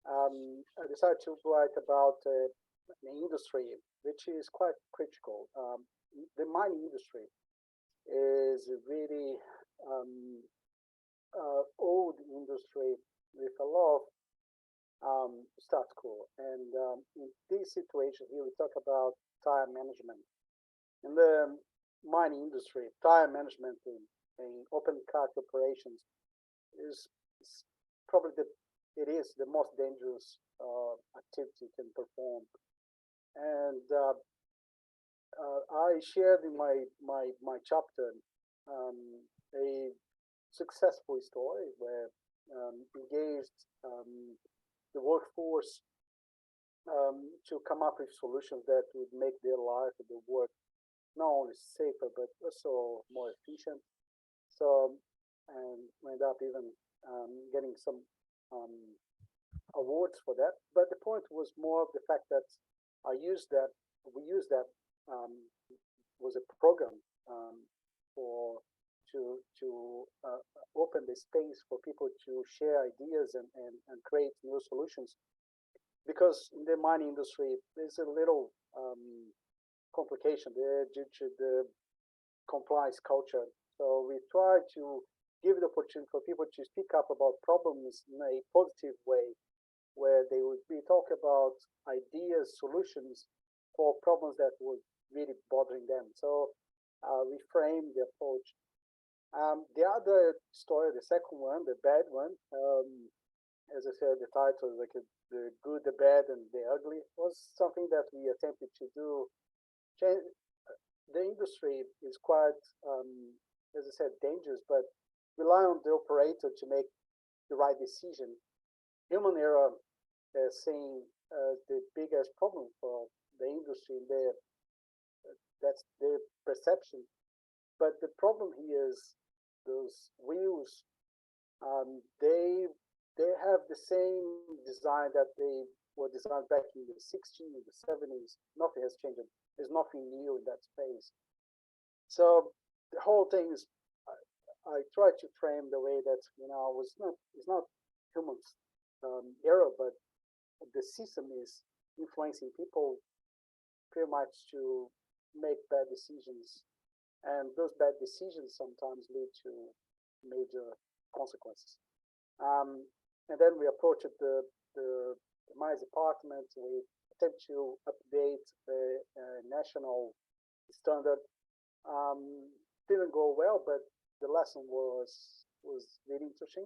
I decided to write about the industry, which is quite critical. The mining industry is a really old industry with a lot of status quo. And in this situation here, we talk about tire management. In the mining industry, tire management in open cut operations is probably the most dangerous activity you can perform. And I shared in my chapter a successful story where engaged the workforce to come up with solutions that would make their life and their work not only safer but also more efficient. So, and we ended up even getting some awards for that. But the point was more of the fact that we used that was a program to open the space for people to share ideas and create new solutions. Because in the mining industry, there's a little complication there due to the compliance culture. So we try to give the opportunity for people to speak up about problems in a positive way, where they would be talk about ideas, solutions for problems that were really bothering them. So we frame the approach. The other story, the second one, the bad one, as I said, the title is like the good, the bad, and the ugly, was something that we attempted to do. The industry is quite, as I said, dangerous, but rely on the operator to make the right decision. Human error is seen as the biggest problem for the industry. That's their perception. But the problem here is those wheels. They have the same design that they were designed back in the 60s, the 70s. Nothing has changed. There's nothing new in that space. So the whole thing is, I try to frame the way that it's not human error, but the system is influencing people pretty much to make bad decisions, and those bad decisions sometimes lead to major consequences. And then we approached the mines department. We attempt to update the national standard. Didn't go well, but the lesson was really interesting,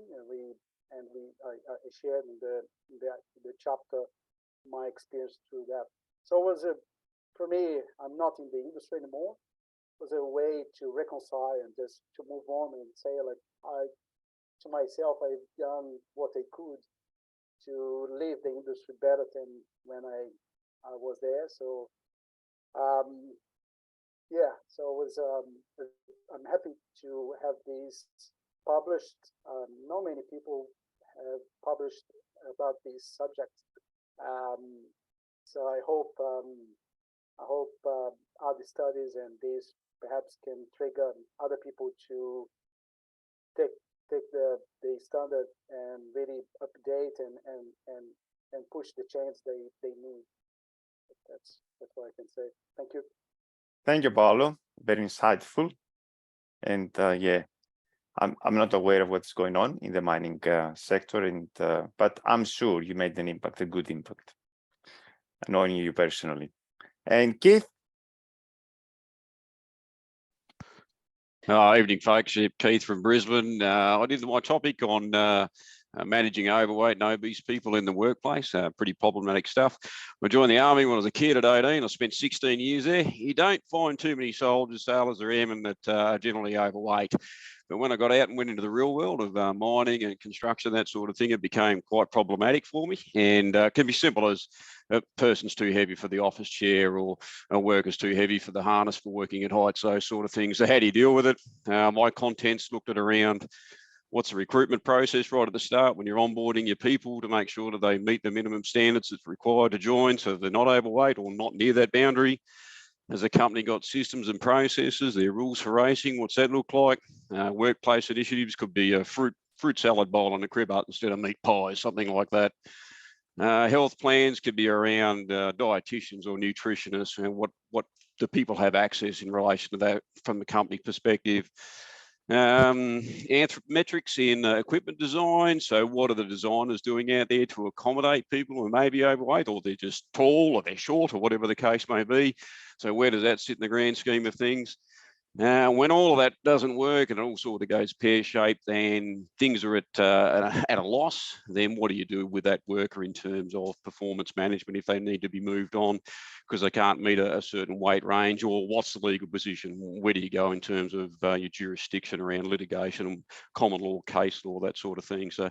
and I shared in the chapter my experience through that. So it was for me, I'm not in the industry anymore. It was a way to reconcile and just to move on and say, like, to myself, I've done what I could to leave the industry better than when I was there. So yeah, so it was I'm happy to have these published. Not many people have published about this subject, so I hope I hope other studies and this perhaps can trigger other people to take the standard and really update and push the change they need. That's what I can say. Thank you. Thank you, Paolo. Very insightful. And yeah, I'm not aware of what's going on in the mining sector, and but I'm sure you made an impact, a good impact, knowing you personally. And Keith. Evening, folks. Keith from Brisbane. I did my topic on managing overweight and obese people in the workplace. Pretty problematic stuff. I joined the army when I was a kid at 18. I spent 16 years there. You don't find too many soldiers, sailors or airmen that are generally overweight. But when I got out and went into the real world of mining and construction, that sort of thing, it became quite problematic for me. And it can be simple as a person's too heavy for the office chair, or a worker's too heavy for the harness for working at heights, those sort of things. So how do you deal with it? My contents looked at around what's the recruitment process right at the start when you're onboarding your people to make sure that they meet the minimum standards that's required to join, so they're not overweight or not near that boundary. Has a company got systems and processes, their rules for racing, what's that look like? Workplace initiatives could be a fruit salad bowl on a crib hut instead of meat pies, something like that. Health plans could be around dietitians or nutritionists, and what do people have access in relation to that from the company perspective. Anthropometrics in equipment design. So what are the designers doing out there to accommodate people who may be overweight, or they're just tall, or they're short, or whatever the case may be. So where does that sit in the grand scheme of things? When all of that doesn't work and it all sort of goes pear-shaped and things are at a loss, then what do you do with that worker in terms of performance management if they need to be moved on because they can't meet a certain weight range? Or what's the legal position? Where do you go in terms of your jurisdiction around litigation, common law, case law, that sort of thing? So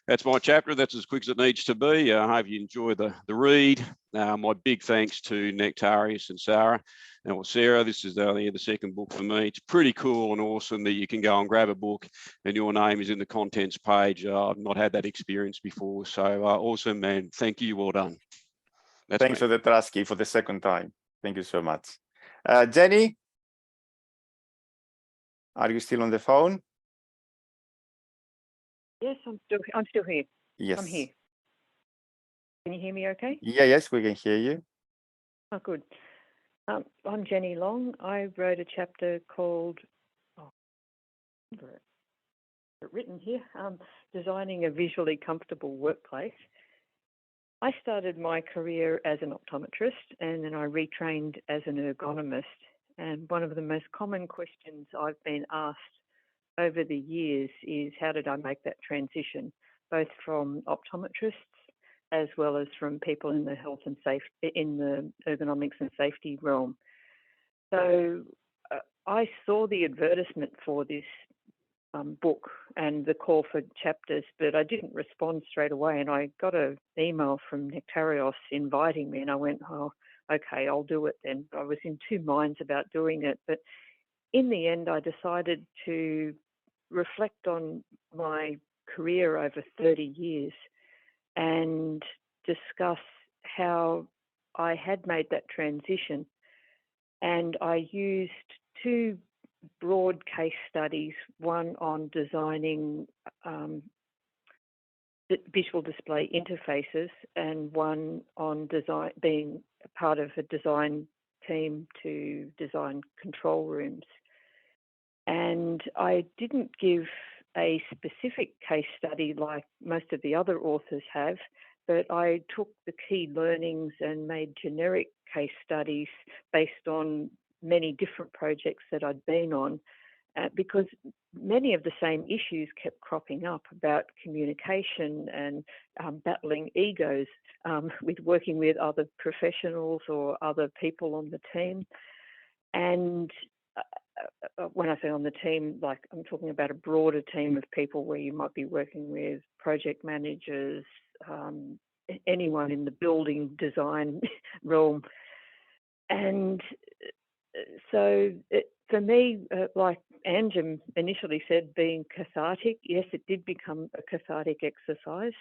that's my chapter. That's as quick as it needs to be. I hope you enjoy the read. My big thanks to Nectarius and Sarah. Well, Sarah, this is the second book for me. It's pretty cool and awesome that you can go and grab a book and your name is in the contents page. I've not had that experience before. So awesome, man. Thank you. Well done. Thanks for the trust, Keith, for the second time. Thank you so much. Jenny, are you still on the phone? Yes, I'm still here. Yes. I'm here. Can you hear me okay? Yeah, yes, we can hear you. Oh, good. I'm Jenny Long. I wrote a chapter called, written here, Designing a Visually Comfortable Workplace. I started my career as an optometrist and then I retrained as an ergonomist. And one of the most common questions I've been asked over the years is, how did I make that transition, both from optometrists as well as from people in the health and safety, in the ergonomics and safety realm. So I saw the advertisement for this book and the call for chapters, but I didn't respond straight away. And I got an email from Nectarios inviting me, and I went, oh, okay, I'll do it then. I was in two minds about doing it, but in the end, I decided to reflect on my career over 30 years and discuss how I had made that transition. And I used two broad case studies, one on designing visual display interfaces and one on being part of a design team to design control rooms. And I didn't give a specific case study like most of the other authors have, but I took the key learnings and made generic case studies based on many different projects that I'd been on, because many of the same issues kept cropping up about communication and battling egos with working with other professionals or other people on the team. And when I say on the team, like I'm talking about a broader team of people where you might be working with project managers, anyone in the building design realm. And so for me, like Anjum initially said, being cathartic, yes, it did become a cathartic exercise.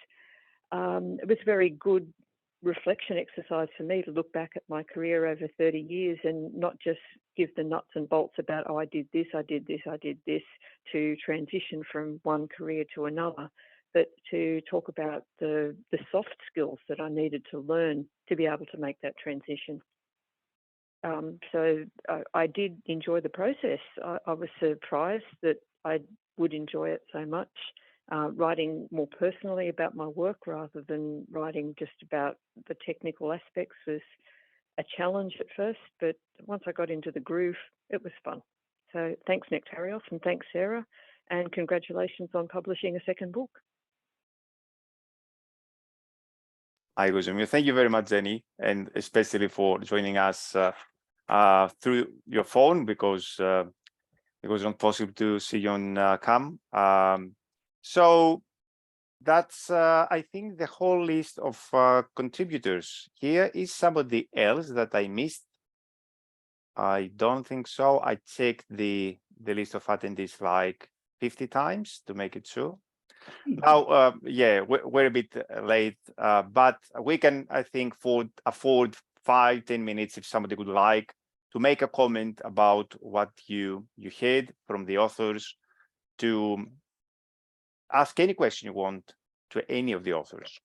It was very good reflection exercise for me to look back at my career over 30 years and not just give the nuts and bolts about, oh, I did this, I did this, I did this, to transition from one career to another, but to talk about the soft skills that I needed to learn to be able to make that transition. So I did enjoy the process. I was surprised that I would enjoy it so much. Writing more personally about my work rather than writing just about the technical aspects was a challenge at first, but once I got into the groove, it was fun. So thanks, Nectarios, and thanks, Sarah, and congratulations on publishing a second book. I was thank you very much, Jenny, and especially for joining us through your phone, because it was not possible to see you on cam. So that's, I think, the whole list of contributors. Here is somebody else that I missed. I don't think so. I checked the list of attendees like 50 times to make it sure. Now, yeah, we're a bit late, but we can, I think, afford 5-10 minutes if somebody would like to make a comment about what you heard from the authors, to ask any question you want to any of the authors.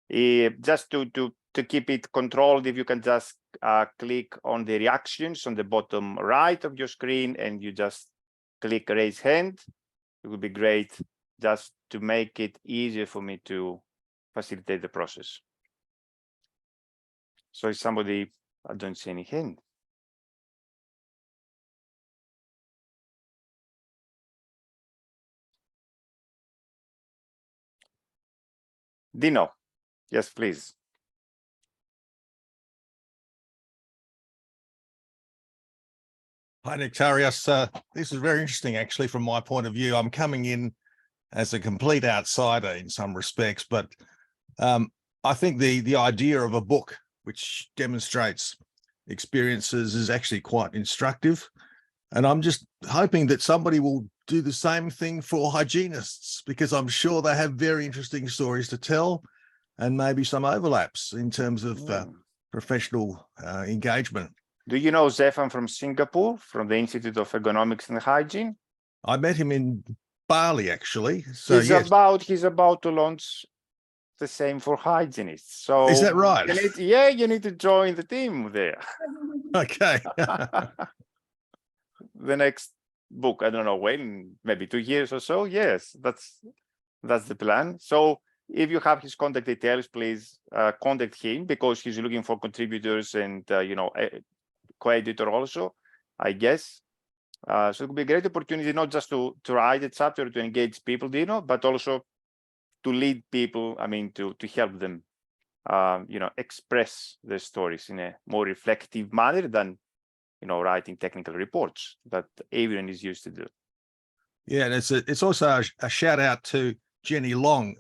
Just to keep it controlled, if you can just click on the reactions on the bottom right of your screen and you just click raise hand, it would be great, just to make it easier for me to facilitate the process. So if somebody, I don't see any hand. Dino, yes, please. Hi, Nectarios. This is very interesting, actually, from my point of view. I'm coming in as a complete outsider in some respects, but I think the idea of a book which demonstrates experiences is actually quite instructive. And I'm just hoping that somebody will do the same thing for hygienists, because I'm sure they have very interesting stories to tell and maybe some overlaps in terms of professional engagement. Do you know Zefan from Singapore, from the Institute of Ergonomics and Hygiene? I met him in Bali, actually. So he's yes. about to launch the same for hygienists. So is that right? You need to join the team there. Okay. The next book, I don't know when, maybe 2 years or so. Yes, that's the plan. So if you have his contact details, please contact him, because he's looking for contributors and co-editor also, I guess. So it would be a great opportunity not just to write a chapter, to engage people, but also to lead people. I mean, to help them, express their stories in a more reflective manner than writing technical reports that everyone is used to do. Yeah, and it's also a shout out to Jenny Long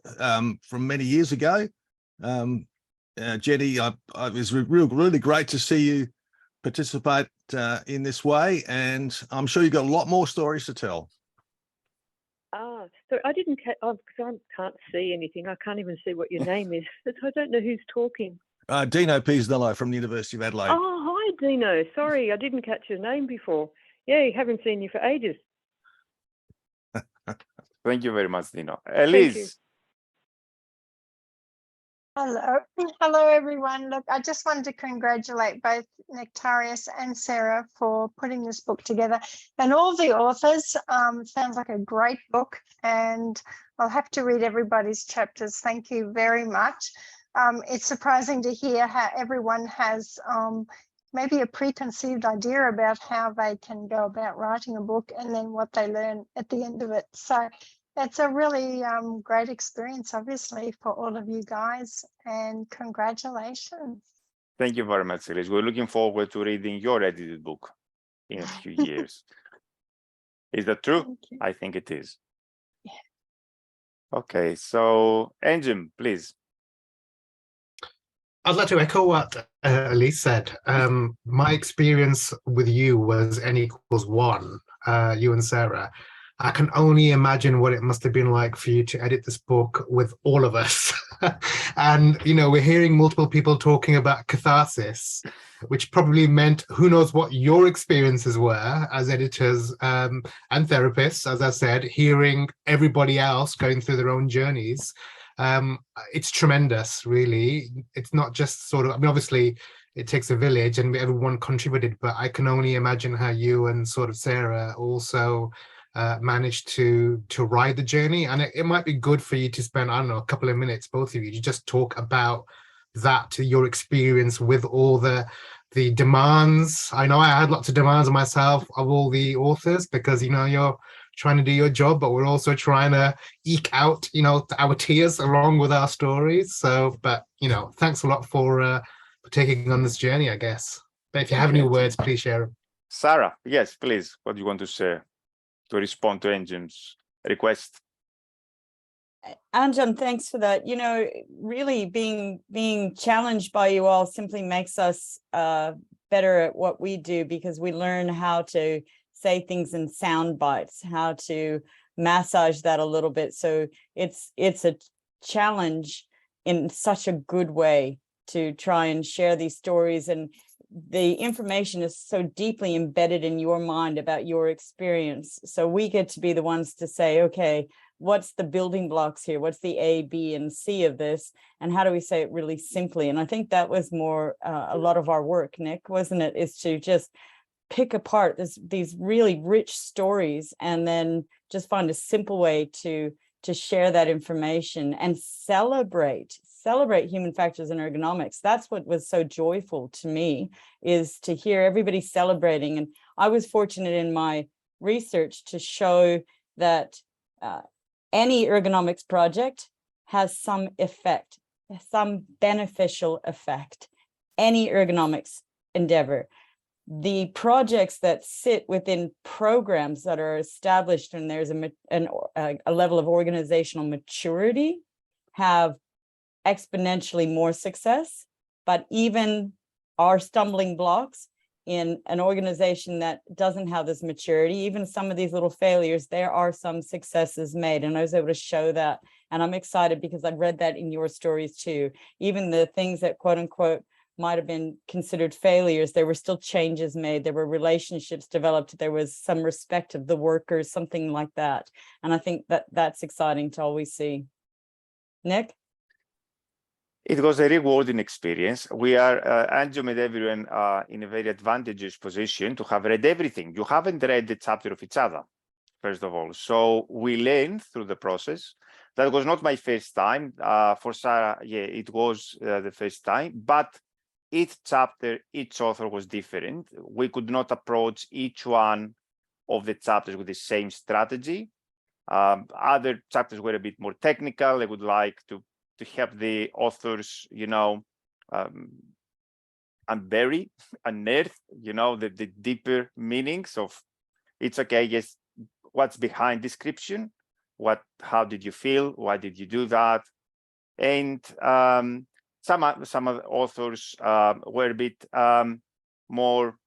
from many years ago. Jenny, it was really great to see you participate in this way, and I'm sure you've got a lot more stories to tell. So I didn't because I can't see anything. I can't even see what your name is. So I don't know who's talking. Dino Pisanello from the University of Adelaide. Oh, hi, Dino. Sorry, I didn't catch your name before. Yeah, haven't seen you for ages. Thank you very much, Dino. Elise. Hello, everyone. Look, I just wanted to congratulate both Nectarios and Sarah for putting this book together, and all the authors. Sounds like a great book, and I'll have to read everybody's chapters. Thank you very much. It's surprising to hear how everyone has maybe a preconceived idea about how they can go about writing a book, and then what they learn at the end of it. So it's a really great experience, obviously, for all of you guys, and congratulations. Thank you very much, Elise. We're looking forward to reading your edited book in a few years. Is that true? I think it is. Yeah. Okay, so Anjem, please. I'd like to echo what Elise said. My experience with you was N = 1, you and Sarah. I can only imagine what it must have been like for you to edit this book with all of us. And, you know, we're hearing multiple people talking about catharsis, which probably meant who knows what your experiences were as editors and therapists, as I said, hearing everybody else going through their own journeys. It's tremendous, really. It's not just sort of, I mean, obviously, it takes a village and everyone contributed, but I can only imagine how you and sort of Sarah also managed to ride the journey. And it might be good for you to spend, I don't know, a couple of minutes, both of you, to just talk about that, your experience with all the demands. I know I had lots of demands on myself of all the authors, because, you know, you're trying to do your job, but we're also trying to eke out, you know, our tears along with our stories. So, but, you know, thanks a lot for taking on this journey, I guess. But if you have any words, please share them. Sarah, yes, please. What do you want to say to respond to Anjum's request? Anjum, thanks for that. You know, really being challenged by you all simply makes us better at what we do, because we learn how to say things in sound bites, how to massage that a little bit. So it's a challenge in such a good way to try and share these stories, and the information is so deeply embedded in your mind about your experience. So we get to be the ones to say, okay, what's the building blocks here? What's the A, B, and C of this? And how do we say it really simply? And I think that was more a lot of our work, Nick, wasn't it? Is to just pick apart these really rich stories and then just find a simple way to share that information and celebrate human factors and ergonomics. That's what was so joyful to me, is to hear everybody celebrating. And I was fortunate in my research to show that any ergonomics project has some effect, some beneficial effect, any ergonomics endeavor. The projects that sit within programs that are established and there's a level of organizational maturity have exponentially more success. But even our stumbling blocks in an organization that doesn't have this maturity, even some of these little failures, there are some successes made. And I was able to show that. And I'm excited because I've read that in your stories too. Even the things that quote unquote might have been considered failures, there were still changes made, there were relationships developed, there was some respect of the workers, something like that. And I think that that's exciting to always see. Nick? It was a rewarding experience. We are, Anjum and everyone, in a very advantageous position to have read everything. You haven't read the chapter of each other, first of all. So we learned through the process. That was not my first time. For Sarah, yeah, it was the first time. But each chapter, each author was different. We could not approach each one of the chapters with the same strategy. Other chapters were a bit more technical. They would like to help the authors, you know, unbury, unearth, you know, the deeper meanings of, it's okay, yes, what's behind description, how did you feel, why did you do that? And some of the authors were a bit more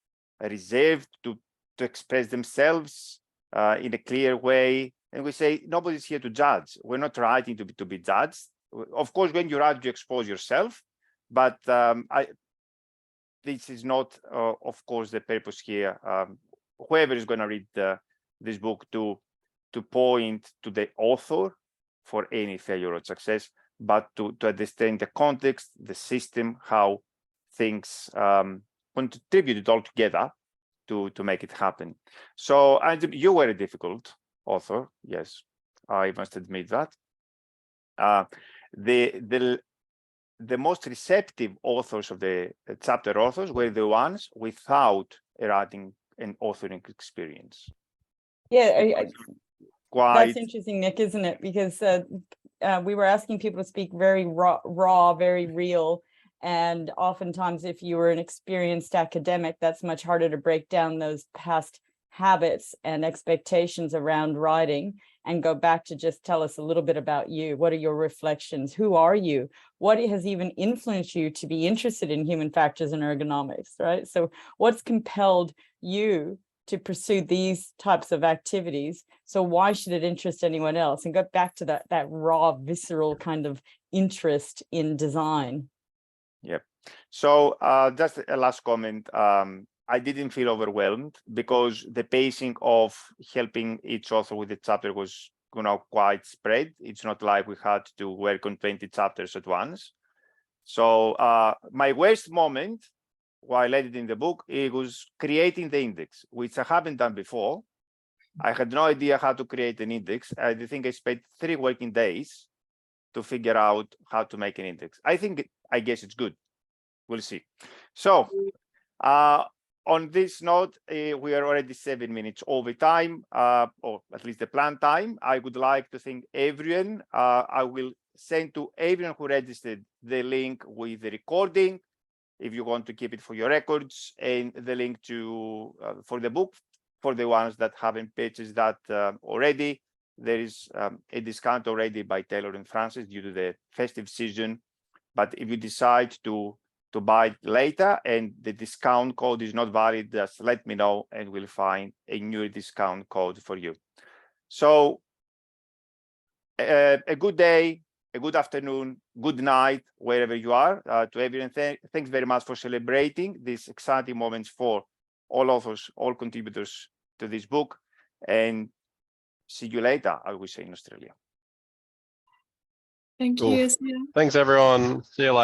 reserved to express themselves in a clear way. And we say, nobody's here to judge. We're not writing to be judged. Of course, when you write, you expose yourself, but this is not, of course, the purpose here. Whoever is going to read this book to point to the author for any failure or success, but to understand the context, the system, how things contributed all together to make it happen. So, and you were a difficult author, yes, I must admit that. The most receptive authors of the chapter authors were the ones without a writing and authoring experience. Yeah, that's interesting, Nick, isn't it? Because we were asking people to speak very raw, very real. And oftentimes, if you were an experienced academic, that's much harder to break down those past habits and expectations around writing and go back to just tell us a little bit about you. What are your reflections? Who are you? What has even influenced you to be interested in human factors and ergonomics, right? So what's compelled you to pursue these types of activities. So why should it interest anyone else? And go back to that raw, visceral kind of interest in design. Yep. So just a last comment. I didn't feel overwhelmed because the pacing of helping each author with the chapter was quite spread. It's not like we had to work on 20 chapters at once. So my worst moment while editing the book, it was creating the index, which I haven't done before. I had no idea how to create an index. I think I spent 3 working days to figure out how to make an index. I guess it's good. We'll see. So on this note, we are already 7 minutes over time, or at least the planned time. I would like to thank everyone. I will send to everyone who registered the link with the recording, if you want to keep it for your records, and the link to for the book for the ones that haven't purchased that already. There is a discount already by Taylor and Francis due to the festive season. But if you decide to buy it later and the discount code is not valid, just let me know and we'll find a new discount code for you. So a good day, a good afternoon, good night, wherever you are. To everyone, thanks very much for celebrating these exciting moments for all authors, all contributors to this book. And see you later, I will say, in Australia. Thank Cool. you. Thanks, everyone. See you later.